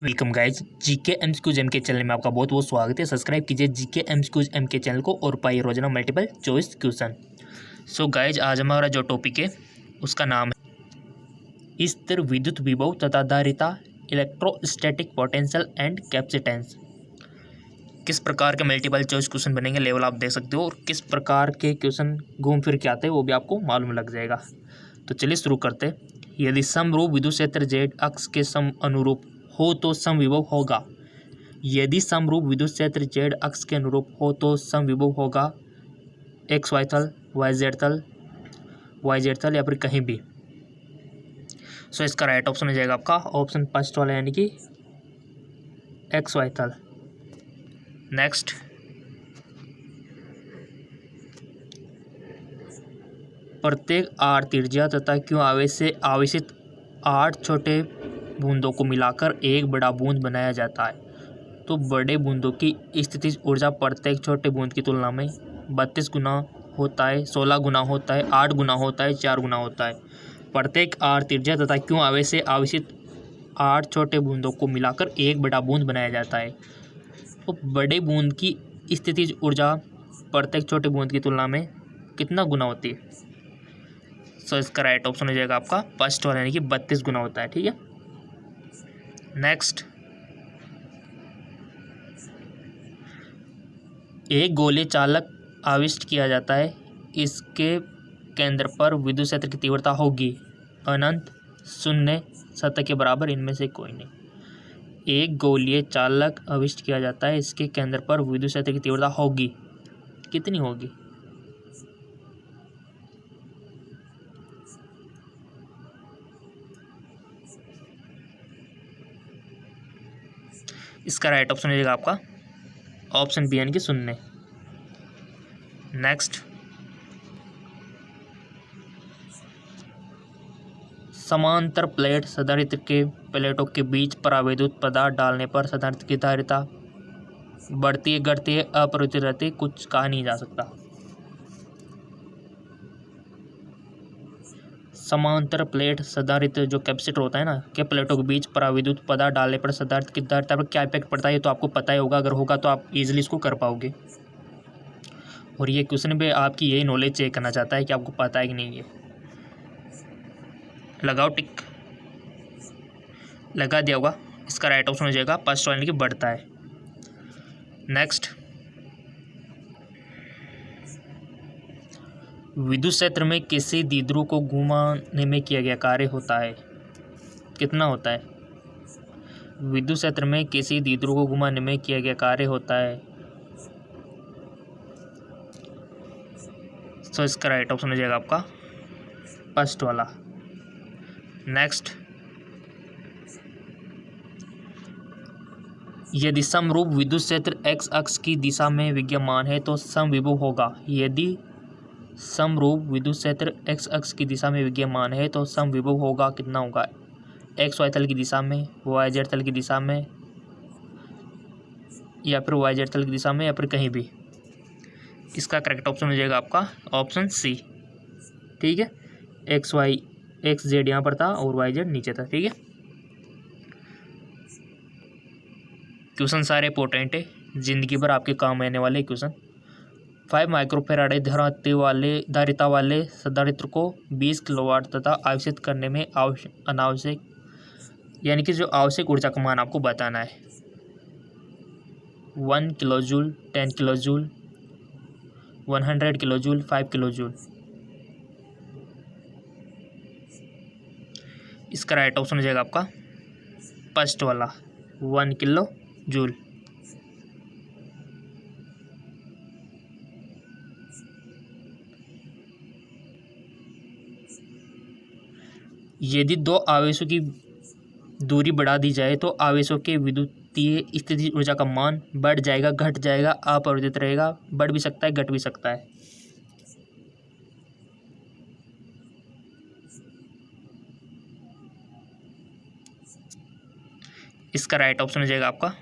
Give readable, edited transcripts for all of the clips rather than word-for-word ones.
Welcome guys, GK MCQs M K channel में आपका बहुत बहुत स्वागत है। सब्सक्राइब कीजिए GK MCQs M K channel को और पाइए रोजाना multiple choice question. So guys, आज हमारा जो टॉपिक है उसका नाम है स्थिर विद्युत विभव तथा धारिता, इलेक्ट्रोस्टैटिक पोटेंशियल एंड कैपेसिटेंस। किस प्रकार के मल्टीपल चॉइस क्वेश्चन बनेंगे लेवल आप देख सकते हो, और किस प्रकार के क्वेश्चन घूम फिर के आते हैं वो भी आपको मालूम लग जाएगा। तो चलिए शुरू करते हैं। यदि समरूप विद्युत क्षेत्र जेड अक्ष के सम अनुरूप हो तो समविभव होगा। यदि समरूप विद्युत क्षेत्र जेड अक्ष के अनुरूप हो तो समविभव होगा एक्स वाई तल, वाई जेड तल या फिर कहीं भी। सो इसका राइट ऑप्शन हो जाएगा आपका ऑप्शन फर्स्ट वाला, यानी कि एक्स वाई तल। नेक्स्ट, प्रत्येक आर त्रिज्या तथा क्यू आवेश से आवेशित 8 छोटे बूंदों को मिलाकर एक बड़ा बूंद बनाया जाता है। तो बड़े बूंदों की स्थितिज ऊर्जा प्रत्येक छोटे बूंद की तुलना में 32 गुना होता है, 16 गुना होता है, 8 गुना होता है, 4 गुना होता है। प्रत्येक आर त्रिज्या तथा क्यू आवेश से आवेशित 8 छोटे बूंदों को मिलाकर एक बड़ा बूंद बनाया जाता है। तो बड़े बूंद की स्थितिज ऊर्जा प्रत्येक छोटे बूंद की तुलना में कितना गुना होती है? सो इसका राइट ऑप्शन हो जाएगा आपका फर्स्ट वाला, यानी कि 32 गुना होता है। ठीक है। नेक्स्ट, एक गोलीय चालक आविष्ट किया जाता है, इसके केंद्र पर विद्युत क्षेत्र की तीव्रता होगी अनंत, शून्य, सतह के बराबर, इनमें से कोई नहीं। एक गोलीय चालक आविष्ट किया जाता है, इसके केंद्र पर विद्युत क्षेत्र की तीव्रता होगी, कितनी होगी? इसका राइट ऑप्शन हो जाएगा आपका ऑप्शन बी, यानी कि शून्य। नेक्स्ट, समांतर प्लेट संधारित्र के प्लेटों के बीच परावैद्युत पदार्थ डालने पर संधारित्र की धारिता बढ़ती है, घटती है, अपरिवर्तित रहती है, कुछ कहा नहीं जा सकता। समांतर प्लेट संधारित्र जो कैपेसिटर होता है ना, के प्लेटों के बीच परावैद्युत पदार्थ डालने पर संधारित्र की धारिता पर क्या इफेक्ट पड़ता है, ये तो आपको पता ही होगा। अगर होगा तो आप इजीली इसको कर पाओगे। और ये क्वेश्चन भी आपकी यही नॉलेज चेक करना चाहता है कि आपको पता है कि नहीं। ये लगाओ टिक, लगा दिया होगा। इसका राइट ऑप्शन हो जाएगा फर्स्ट वाला, कि बढ़ता है। नेक्स्ट, विद्युत क्षेत्र में किसी द्विध्रुव को घुमाने में किया गया कार्य होता है, कितना होता है? विद्युत क्षेत्र में किसी द्विध्रुव को घुमाने में किया गया कार्य होता है। तो इसका राइट ऑप्शन हो जाएगा आपका फर्स्ट वाला। नेक्स्ट, यदि समरूप विद्युत क्षेत्र एक्स अक्ष की दिशा में विद्यमान है तो समविभव होगा। यदि समरूप विद्युत क्षेत्र एक्स अक्ष की दिशा में विद्यमान है तो समविभव होगा, कितना होगा? एक्स वाई तल की दिशा में, वाई जेड तल की दिशा में, या फिर वाई जेड तल की दिशा में, या फिर कहीं भी। इसका करेक्ट ऑप्शन हो जाएगा आपका ऑप्शन सी। ठीक है। एक्स जेड यहाँ पर था और वाई जेड नीचे था। ठीक है। क्वेश्चन सारे इंपॉर्टेंट है, जिंदगी भर आपके काम आने वाले क्वेश्चन। 5 माइक्रोफेराडे धारिता वाले संधारित्र को 20 किलोवाट तथा आवेशित करने में अनावश्यक, यानी कि जो आवश्यक ऊर्जा का मान आपको बताना है। 1 kilo joule, 10 kilo joule, 100 kilo joule, 5 kilo joule. इसका राइट ऑप्शन हो जाएगा आपका फर्स्ट वाला, 1 किलो जूल। यदि दो आवेशों की दूरी बढ़ा दी जाए तो आवेशों के विद्युतीय स्थितिज ऊर्जा का मान बढ़ जाएगा, घट जाएगा, अपरिवर्तित रहेगा, बढ़ भी सकता है, घट भी सकता है। इसका राइट ऑप्शन हो जाएगा आपका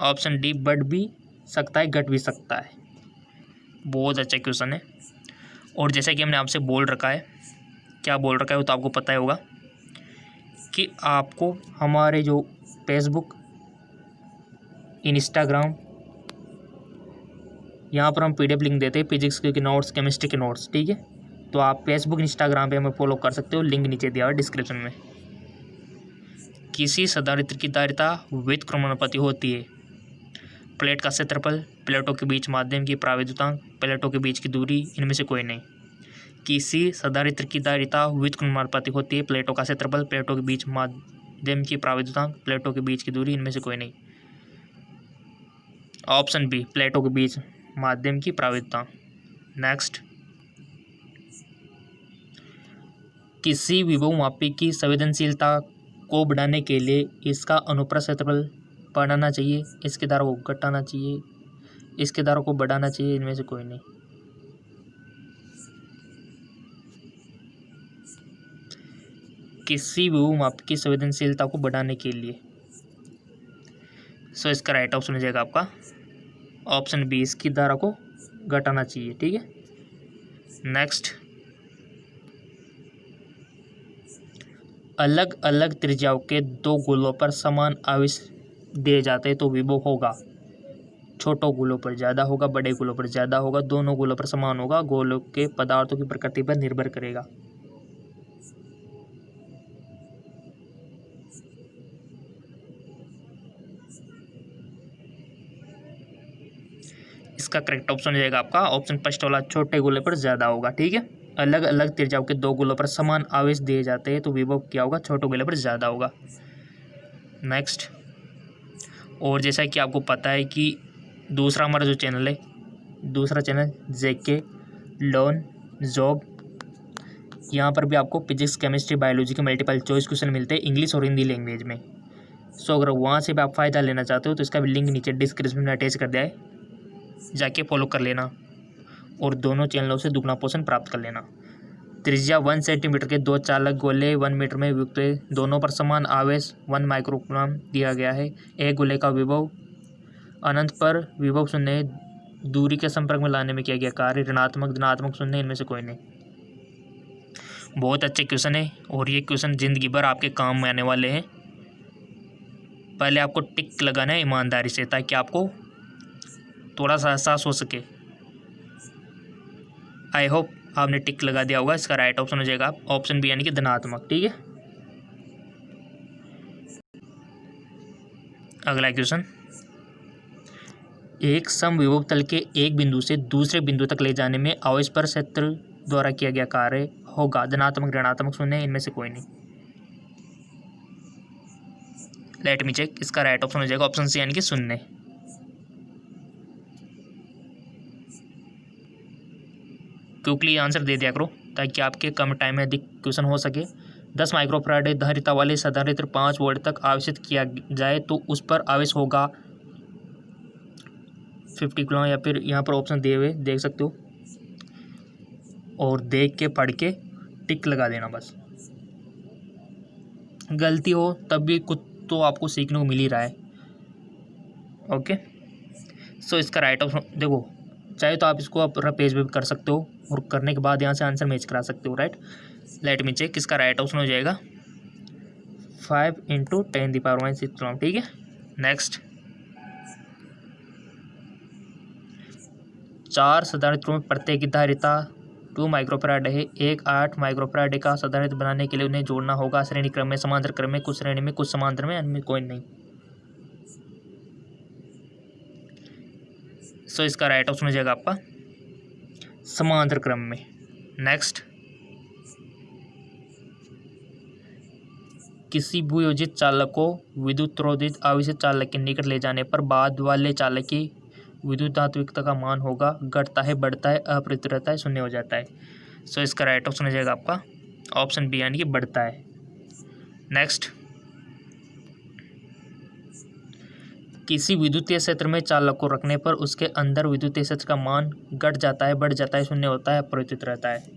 ऑप्शन डी, बढ़ भी सकता है, घट भी सकता है। बहुत अच्छा क्वेश्चन है। और जैसा कि हमने आपसे बोल रखा है, क्या बोल रखा है वो तो आपको पता ही होगा, कि आपको हमारे जो फेसबुक इंस्टाग्राम, यहाँ पर हम PDF लिंक देते हैं, फिजिक्स के नोट्स, केमिस्ट्री के नोट्स, ठीक है। तो आप फेसबुक इंस्टाग्राम पे हमें फॉलो कर सकते हो, लिंक नीचे दिया हुआ है डिस्क्रिप्शन में। किसी सदारित्र की दायरता विद क्रमानुपाती होती है। प्लेट का क्षेत्रफल, प्लेटों के बीच माध्यम की प्राविद्युतांक, प्लेटों के बीच की दूरी, इनमें से कोई नहीं। किसी सदारित्र की दायरता विद क्रमानुपाती होती है। प्लेटों का क्षेत्रफल, प्लेटों के बीच माध्यम की प्राविद्युतांक, प्लेटों के बीच की दूरी, इनमें से कोई नहीं। ऑप्शन बी, प्लेटों के बीच माध्यम की प्राविद्युतांक। नेक्स्ट, किसी विभवमापी की संवेदनशीलता को बढ़ाने के लिए इसका अनुप्रस्थ क्षेत्रफल बढ़ाना चाहिए, इसके धारा को घटाना चाहिए, इसके धारा को बढ़ाना चाहिए, इनमें से कोई नहीं। किसी विभवमापी की संवेदनशीलता को बढ़ाने के लिए, सो इसका राइट ऑप्शन हो जाएगा आपका ऑप्शन बी, इसकी धारा को घटाना चाहिए, ठीक है। नेक्स्ट, अलग अलग त्रिज्याओं के दो गोलों पर समान आवेश दिए जाते हैं तो विभव होगा। छोटों गोलों पर ज़्यादा होगा, बड़े गोलों पर ज़्यादा होगा, दोनों गोलों पर समान होगा, गोलों के पदार्थों की प्रकृति पर निर्भर करेगा। इसका करेक्ट ऑप्शन हो जाएगा आपका ऑप्शन फर्स्ट वाला, छोटे गोले पर ज़्यादा होगा, ठीक है। अलग अलग त्रिज्याओं के दो गोलों पर समान आवेश दिए जाते हैं तो विभव क्या होगा, छोटे गोले पर ज़्यादा होगा। नेक्स्ट, और जैसा कि आपको पता है कि दूसरा हमारा जो चैनल है, दूसरा चैनल JK लर्न जॉब, यहाँ पर भी आपको फिजिक्स, केमिस्ट्री, बायोलॉजी के मल्टीपल चॉइस क्वेश्चन मिलते हैं इंग्लिश और हिंदी लैंग्वेज में। सो अगर वहाँ से भी आप फ़ायदा लेना चाहते हो तो इसका भी लिंक नीचे डिस्क्रिप्शन में अटैच कर दिया है, जाके फॉलो कर लेना और दोनों चैनलों से दुगना पोषण प्राप्त कर लेना। त्रिज्या 1 सेंटीमीटर के दो चालक गोले 1 मीटर में युक्त है, दोनों पर समान आवेश 1 माइक्रोग्राम दिया गया है। एक गोले का विभव अनंत पर विभव शून्य है, दूरी के संपर्क में लाने में किया गया कार्य ऋणात्मक, धनात्मक, शून्य, इनमें से कोई नहीं। बहुत अच्छे क्वेश्चन है और ये क्वेश्चन जिंदगी भर आपके काम में आने वाले हैं। पहले आपको टिक लगाना है ईमानदारी से, ताकि आपको थोड़ा सा एहसास हो सके। आई होप आपने टिक लगा दिया होगा। इसका राइट ऑप्शन हो जाएगा ऑप्शन बी, यानी कि धनात्मक, ठीक है। अगला क्वेश्चन, एक समविभव तल के एक बिंदु से दूसरे बिंदु तक ले जाने में आवेश पर क्षेत्र द्वारा किया गया कार्य होगा, धनात्मक, ऋणात्मक, शून्य, इनमें से कोई नहीं। लेट मी चेक, इसका राइट ऑप्शन हो जाएगा ऑप्शन सी, यानी कि शून्य। क्विकली आंसर दे दिया करो ताकि आपके कम टाइम में अधिक क्वेश्चन हो सके। 10 माइक्रोफैराड धारिता वाले संधारित्र 5 वोल्ट तक आवेशित किया जाए तो उस पर आवेश होगा 50 किलो, या फिर यहाँ पर ऑप्शन दिए हुए देख सकते हो और देख के पढ़ के टिक लगा देना बस। गलती हो तब भी कुछ तो आपको सीखने को मिल ही रहा है। ओके, सो इसका राइट ऑप्शन देखो, चाहे तो आप इसको अपना पेज पे भी कर सकते हो और करने के बाद यहाँ से आंसर मैच करा सकते हो, राइट। लेट मी चेक, इसका राइट ऑप्शन हो जाएगा 5 × 10⁻⁻⁶, ठीक है। नेक्स्ट, 4 संधारित्रों में प्रत्येक की धारिता 2 माइक्रोफैराड है। एक 8 माइक्रोफैराड का संधारित्र बनाने के लिए उन्हें जोड़ना होगा श्रेणी क्रम में, समांतर क्रम में, कुछ श्रेणी में, कुछ समांतर में, अन्य कोई नहीं। सो इसका राइट ऑप्शन हो जाएगा आपका समांतर क्रम में। नेक्स्ट, किसी भूयोजित चालक को विद्युत रोधित आवेशित चालक के निकट ले जाने पर बाद वाले चालक की विद्युतात्विकता का मान होगा, घटता है, बढ़ता है, अपरिवर्तित रहता है, शून्य हो जाता है। सो इसका राइट ऑप्शन हो जाएगा आपका ऑप्शन बी, यानी कि बढ़ता है। नेक्स्ट, किसी विद्युतीय क्षेत्र में चालक को रखने पर उसके अंदर विद्युतीय क्षेत्र का मान घट जाता है, बढ़ जाता है, शून्य होता है, अपरिवर्तित रहता है।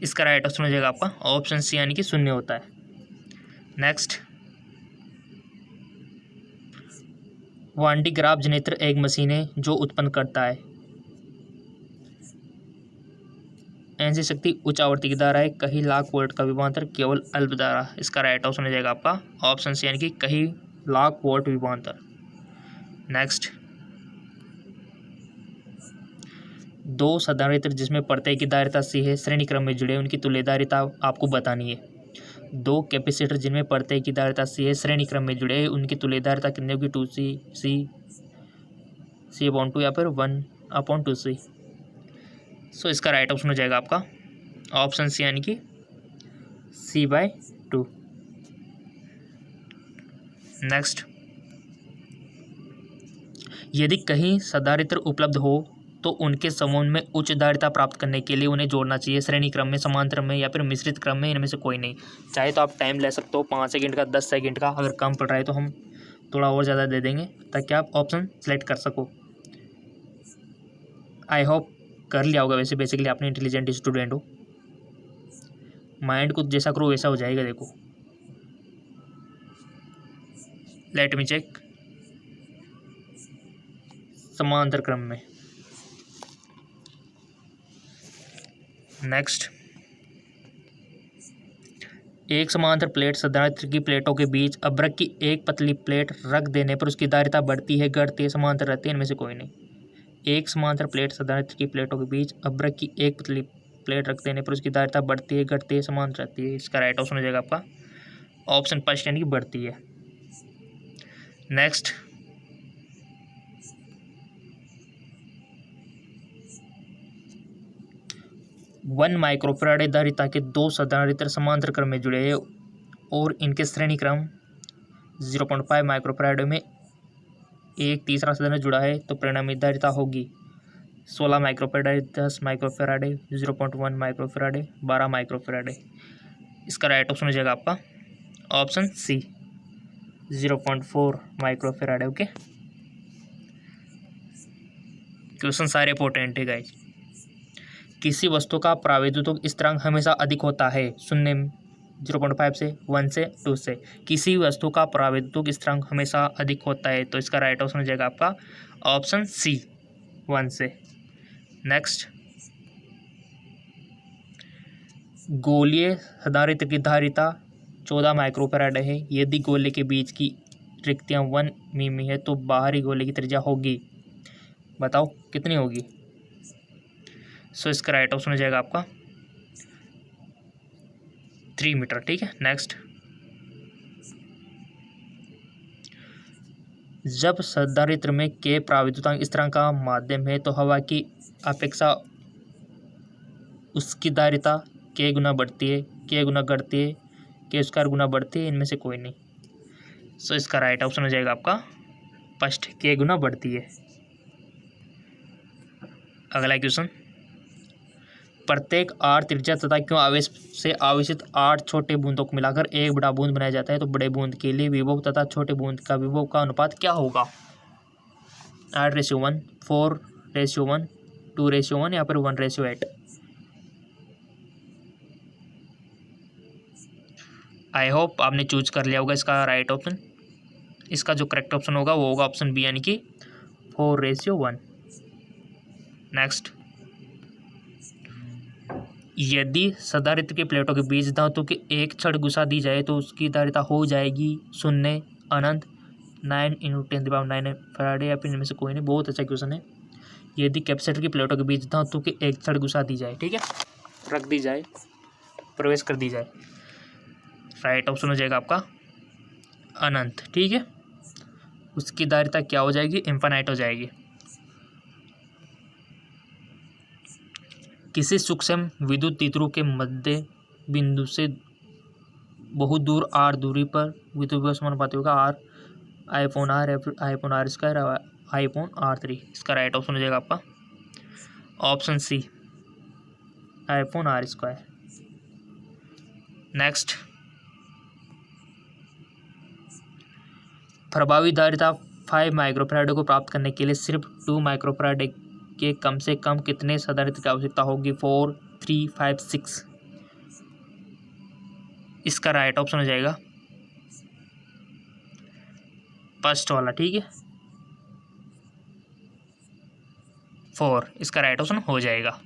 इसका राइट ऑप्शन हो जाएगा आपका ऑप्शन सी, यानी कि शून्य होता है। नेक्स्ट, वान डी ग्राफ जनरेटर एक मशीन है जो उत्पन्न करता है ऐसी शक्ति उच्च आवृत्ति की धारा है कई लाख वोल्ट का विभवांतर केवल अल्प धारा। इसका राइट ऑप्शन हो जाएगा आपका ऑप्शन सी, यानी कि कई लाख वोल्ट विभवांतर। नेक्स्ट, दो संधारित्र जिसमें प्रत्येक की धारिता सी है श्रेणी क्रम में जुड़े, उनकी तुल्यधारिता आपको बतानी है। दो कैपेसिटर जिनमें प्रत्येक की धारिता सी है श्रेणी क्रम में जुड़े, उनकी तुल्यधारिता कितनी होगी? 2C या फिर 1/2C। सो इसका राइट ऑप्शन हो जाएगा आपका ऑप्शन सी, यानी कि C/2। नेक्स्ट, यदि कहीं संधारित्र उपलब्ध हो तो उनके समूह में उच्च धारिता प्राप्त करने के लिए उन्हें जोड़ना चाहिए श्रेणी क्रम में, समांतर में या फिर मिश्रित क्रम में, इनमें से कोई नहीं। चाहे तो आप टाइम ले सकते हो 5 सेकंड का, 10 सेकंड का। अगर कम पड़ रहा है तो हम थोड़ा और ज़्यादा दे देंगे ताकि आप ऑप्शन सेलेक्ट कर सको। आई होप कर लिया होगा। वैसे बेसिकली आपने इंटेलिजेंट स्टूडेंट हो, माइंड को जैसा करो वैसा हो जाएगा। देखो, लेट मी चेक। समांतर क्रम में। नेक्स्ट, एक समांतर प्लेट संधारित्र की प्लेटों के बीच अभ्रक की एक पतली प्लेट रख देने पर उसकी धारिता बढ़ती है, घटती है, समांतर रहती है, इनमें से कोई नहीं। एक समांतर प्लेट संधारित्र की प्लेटों के बीच अभ्रक की एक पतली प्लेट रख देने पर उसकी धारिता बढ़ती है, घटती है, समांतर रहती है। इसका राइट ऑप्शन हो जाएगा आपका ऑप्शन फर्स्ट, यानी कि बढ़ती है। नेक्स्ट, 1 माइक्रोफैराड धारिता के दो संधारित्र समांतर क्रम में जुड़े हैं और इनके श्रेणी क्रम 0.5 माइक्रोफैराड में एक तीसरा संधारित्र जुड़ा है, तो परिणामी धारिता होगी 16 माइक्रोफैराड, 10 माइक्रोफैराड, 0.1 माइक्रोफैराड, 12 माइक्रोफैराड। इसका राइट ऑप्शन हो जाएगा आपका option C, 0.4 microfarad. Okay, question सारे इंपॉर्टेंट है गाइस। किसी वस्तु का प्रावैद्युतिक स्थिरांक हमेशा अधिक होता है, शून्य 0.5 से, 1 से, 2 से। किसी वस्तु का प्रावैद्युतिक स्थिरांक हमेशा अधिक होता है, तो इसका राइट ऑप्शन हो जाएगा आपका ऑप्शन सी, 1 से। नेक्स्ट, गोलीय संधारित्र की धारिता 14 माइक्रोफैराड है। यदि गोले के बीच की रिक्तियां 1 मिमी है तो बाहरी गोले की त्रिज्या होगी, बताओ कितनी होगी? सो इसका राइट ऑप्शन हो जाएगा आपका 3 मीटर। ठीक है। नेक्स्ट, जब संधारित्र में के प्रावैद्युतिक स्थिरांक का माध्यम है तो हवा की अपेक्षा उसकी धारिता के गुना बढ़ती है, के गुना घटती है, के स्क्वायर गुना बढ़ती है, इनमें से कोई नहीं। सो इसका राइट ऑप्शन हो जाएगा आपका फर्स्ट, के गुना बढ़ती है। अगला क्वेश्चन, प्रत्येक आर त्रिज्या तथा क्यों आवेश से आवेशित 8 छोटे बूंदों को मिलाकर एक बड़ा बूंद बनाया जाता है, तो बड़े बूंद के लिए विभव तथा छोटे बूंद का विभव का अनुपात क्या होगा? 8:1, 4:1, 2:1 या फिर 1:8? आई होप आपने चूज कर लिया होगा इसका राइट ऑप्शन। इसका जो करेक्ट ऑप्शन होगा वो होगा ऑप्शन बी, यानी कि 4:1। नेक्स्ट, यदि संधारित्र की प्लेटों के बीच धातु की एक छड़ घुसा दी जाए तो उसकी धारिता हो जाएगी 0, अनंत, 9 × 10⁹ फैराड, या फिर इनमें से कोई नहीं। बहुत अच्छा क्वेश्चन है। यदि कैपेसिटर की प्लेटों के बीच धातु की एक छड़ घुसा दी जाए, ठीक है, रख दी जाए, प्रवेश कर दी जाए, राइट ऑप्शन हो जाएगा आपका अनंत। ठीक है, उसकी धारिता क्या हो जाएगी? इन्फिनाइट हो जाएगी। किसी सूक्ष्म विद्युत तितरू के मध्य बिंदु से बहुत दूर r दूरी पर विद्युत विभव समानुपाती होगा r I/r, I/r², I/r3। इसका राइट ऑप्शन हो जाएगा आपका ऑप्शन सी, I/r²। नेक्स्ट, प्रभावी धारिता 5 माइक्रोफैराड को प्राप्त करने के लिए सिर्फ 2 माइक्रोफैराड के कम से कम कितने संधारित्र की आवश्यकता होगी? 4, 3, 5, 6। इसका राइट ऑप्शन हो जाएगा फर्स्ट वाला, ठीक है 4 इसका राइट ऑप्शन हो जाएगा।